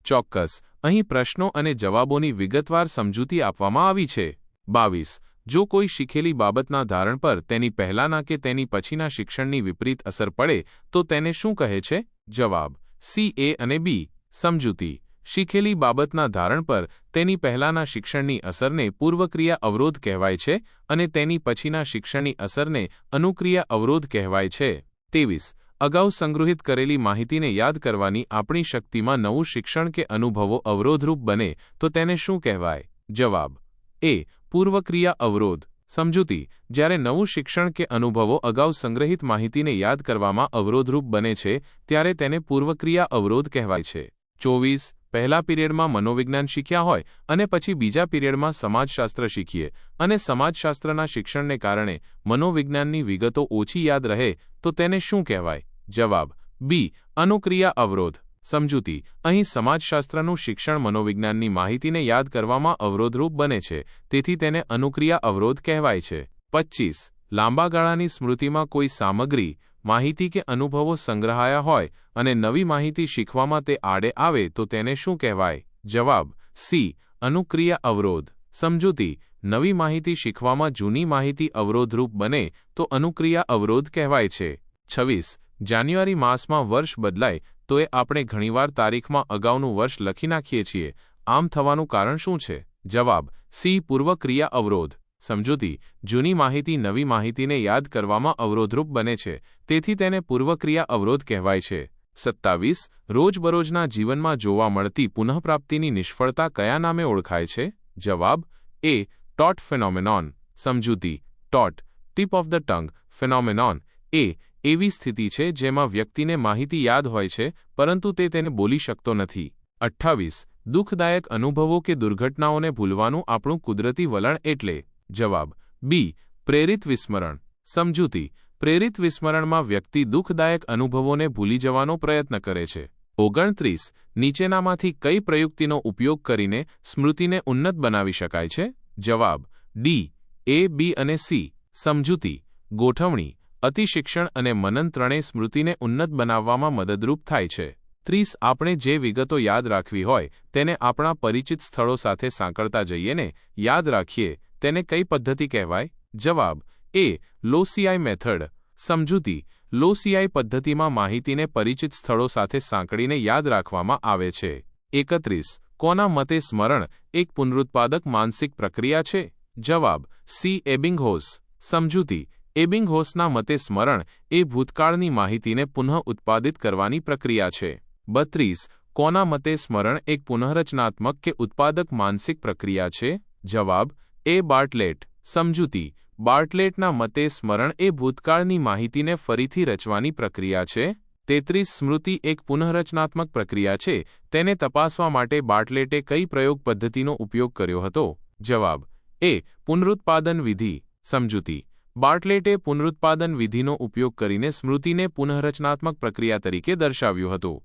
ચોક્કસ. અહીં પ્રશ્નો અને જવાબોની વિગતવાર સમજૂતી આપવામાં આવી છે. 22. જો કોઈ શીખેલી બાબતના ધારણ પર તેની પહેલાંના કે તેની પછીના શિક્ષણની વિપરીત અસર પડે તો તેને શું કહે છે? જવાબ: સી, એ અને બી. સમજૂતી: શીખેલી બાબતના ધારણ પર તેની પહેલાંના શિક્ષણની અસરને પૂર્વક્રિયા અવરોધ કહેવાય છે અને તેની પછીના શિક્ષણની અસરને અનુક્રિયા અવરોધ કહેવાય છે. 23. અગાઉ સંગૃહિત કરેલી માહિતીને યાદ કરવાની આપણી શક્તિમાં નવું શિક્ષણ કે અનુભવો અવરોધરૂપ બને તો તેને શું કહેવાય? જવાબ: એ. પૂર્વક્રિયા અવરોધ. સમજૂતી: જ્યારે નવું શિક્ષણ કે અનુભવો અગાઉ સંગ્રહિત માહિતીને યાદ કરવામાં અવરોધરૂપ બને છે ત્યારે તેને પૂર્વક્રિયા અવરોધ કહેવાય છે. 24. પહેલા પીરિયડમાં મનોવિજ્ઞાન શીખ્યા હોય અને પછી બીજા પીરિયડમાં સમાજશાસ્ત્ર શીખીએ અને સમાજશાસ્ત્રના શિક્ષણને કારણે મનોવિજ્ઞાનની વિગતો ઓછી યાદ રહે તો તેને શું કહેવાય? જવાબ: બી. અનુક્રિયા અવરોધ. સમજૂતી: અહીં સમાજશાસ્ત્રનું શિક્ષણ મનોવિજ્ઞાનની માહિતીને યાદ કરવામાં અવરોધરૂપ બને છે, તેથી તેને અનુક્રિયા અવરોધ કહેવાય છે. 25. લાંબા ગાળાની સ્મૃતિમાં કોઈ સામગ્રી, માહિતી કે અનુભવો સંગ્રહાયા હોય અને નવી માહિતી શીખવામાં તે આડે આવે તો તેને શું કહેવાય? જવાબ: સી. અનુક્રિયા અવરોધ. સમજૂતી: નવી માહિતી શીખવામાં જૂની માહિતી અવરોધરૂપ બને તો અનુક્રિયા અવરોધ કહેવાય છે. 26. જાન્યુઆરી માસમાં વર્ષ બદલાય તો આપણે ઘણીવાર તારીખમાં અગાઉનું વર્ષ લખી નાખીએ છીએ. આમ થવાનું કારણ શું છે? જવાબ: સી. પૂર્વક્રિયા અવરોધ. સમજૂતી: જૂની માહિતી નવી માહિતીને યાદ કરવામાં અવરોધરૂપ બને છે, તેથી તેને પૂર્વક્રિયા અવરોધ કહેવાય છે. 27. રોજબરોજના જીવનમાં જોવા મળતી પુનઃપ્રાપ્તિની નિષ્ફળતા કયા નામે ઓળખાય છે? જવાબ: એ. TOT phenomenon. સમજૂતી: TOT tip of the tongue, phenomenon એ એવી સ્થિતિ છે જેમાં વ્યક્તિને માહિતી યાદ હોય છે પરંતુ તે તેને બોલી શકતો નથી. 28. દુઃખદાયક અનુભવો કે દુર્ઘટનાઓને ભૂલવાનું આપણું કુદરતી વલણ એટલે? જવાબ: બી. પ્રેરિત વિસ્મરણ. સમજૂતી: પ્રેરિત વિસ્મરણમાં વ્યક્તિ દુઃખદાયક અનુભવોને ભૂલી જવાનો પ્રયત્ન કરે છે. 29. નીચેનામાંથી કઈ પ્રયુક્તિનો ઉપયોગ કરીને સ્મૃતિને ઉન્નત બનાવી શકાય છે? જવાબ: ડી. એ, બી અને સી. સમજૂતી: ગોઠવણી, અતિશિક્ષણ અને મનન ત્રણેય સ્મૃતિને ઉન્નત બનાવવામાં મદદરૂપ થાય છે. 30. આપણે જે વિગતો યાદ રાખવી હોય તેને આપણા પરિચિત સ્થળો સાથે સાંકળતા જઈએ ને યાદ રાખીએ તેને કઈ પદ્ધતિ કહેવાય? જવાબ: એ. લોસીઆઈ મેથડ. સમજૂતી: લોસીઆઈ પદ્ધતિમાં માહિતીને પરિચિત સ્થળો સાથે સાંકળીને યાદ રાખવામાં આવે છે. 31. કોના મતે સ્મરણ એક પુનરુત્પાદક માનસિક પ્રક્રિયા છે? જવાબ: સી. એબિંગહોસ. સમજૂતી: એબિંગહોસના મતે સ્મરણ એ ભૂતકાળની માહિતીને પુનઃ ઉત્પાદિત કરવાની પ્રક્રિયા છે. 32. કોના મતે સ્મરણ એક પુનઃરચનાત્મક કે ઉત્પાદક માનસિક પ્રક્રિયા છે? જવાબ: એ. બાર્ટલેટ. સમજૂતી: બાર્ટલેટના મતે સ્મરણ એ ભૂતકાળની માહિતીને ફરીથી રચવાની પ્રક્રિયા છે. 33. સ્મૃતિ એક પુનઃરચનાત્મક પ્રક્રિયા છે તેને તપાસવા માટે બાર્ટલેટે કઈ પ્રયોગ પદ્ધતિનો ઉપયોગ કર્યો હતો? જવાબ: એ. પુનરુત્પાદન વિધિ. સમજૂતી: બાર્ટલેટે પુનરુત્પાદન વિધિનો ઉપયોગ કરીને સ્મૃતિને પુનઃરચનાત્મક પ્રક્રિયા તરીકે દર્શાવ્યું હતું.